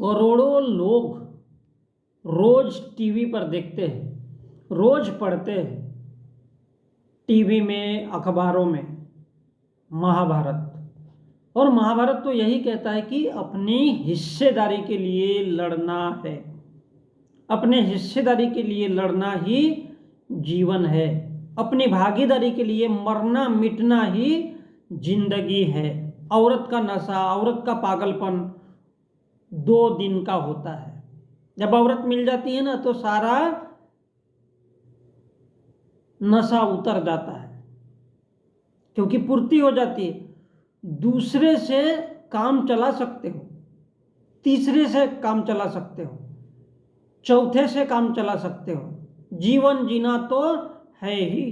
करोड़ों लोग रोज टीवी पर देखते हैं, रोज पढ़ते हैं टीवी में, अखबारों में महाभारत। और महाभारत तो यही कहता है कि अपनी हिस्सेदारी के लिए लड़ना है, अपने हिस्सेदारी के लिए लड़ना ही जीवन है, अपनी भागीदारी के लिए मरना मिटना ही जिंदगी है। औरत का नशा, औरत का पागलपन 2 दिन का होता है। जब औरत मिल जाती है ना तो सारा नशा उतर जाता है, क्योंकि पूर्ति हो जाती है। दूसरे से काम चला सकते हो, तीसरे से काम चला सकते हो, चौथे से काम चला सकते हो, जीवन जीना तो है ही।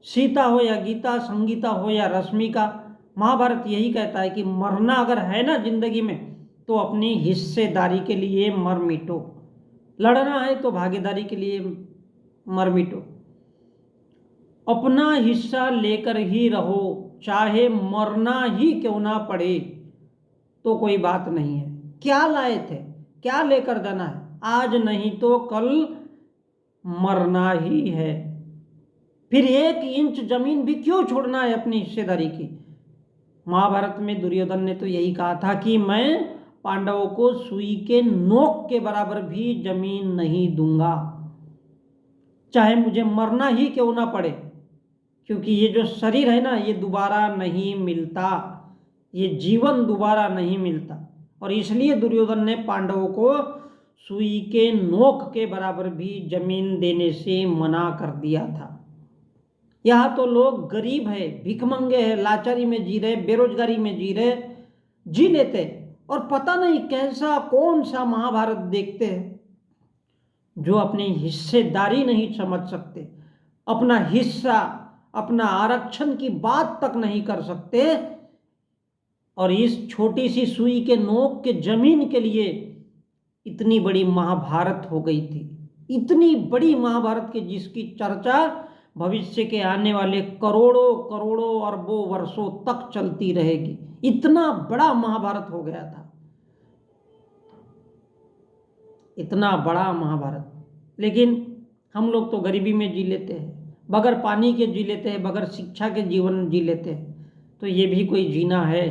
सीता हो या गीता, संगीता हो या रश्मिका, महाभारत यही कहता है कि मरना अगर है ना जिंदगी में तो अपनी हिस्सेदारी के लिए मर मिटो, लड़ना है तो भागीदारी के लिए मर मिटो, अपना हिस्सा लेकर ही रहो, चाहे मरना ही क्यों ना पड़े तो कोई बात नहीं है। क्या लाए थे, क्या लेकर जाना है, आज नहीं तो कल मरना ही है। फिर 1 इंच जमीन भी क्यों छोड़ना है अपनी हिस्सेदारी की। महाभारत में दुर्योधन ने तो यही कहा था कि मैं पांडवों को सुई के नोक के बराबर भी जमीन नहीं दूंगा, चाहे मुझे मरना ही क्यों ना पड़े, क्योंकि ये जो शरीर है ना ये दोबारा नहीं मिलता, ये जीवन दोबारा नहीं मिलता। और इसलिए दुर्योधन ने पांडवों को सुई के नोक के बराबर भी जमीन देने से मना कर दिया था। यहाँ तो लोग गरीब है, भिखमंगे है, लाचारी में जी रहे, बेरोजगारी में जी रहे, जी लेते और पता नहीं कैसा कौन सा महाभारत देखते हैं, जो अपनी हिस्सेदारी नहीं समझ सकते, अपना हिस्सा, अपना आरक्षण की बात तक नहीं कर सकते। और इस छोटी सी सुई के नोक के जमीन के लिए इतनी बड़ी महाभारत हो गई थी, इतनी बड़ी महाभारत की जिसकी चर्चा भविष्य के आने वाले करोड़ों करोड़ों अरबों वर्षों तक चलती रहेगी। इतना बड़ा महाभारत हो गया था, इतना बड़ा महाभारत। लेकिन हम लोग तो गरीबी में जी लेते हैं, बगैर पानी के जी लेते हैं, बगैर शिक्षा के जीवन जी लेते हैं। तो ये भी कोई जीना है?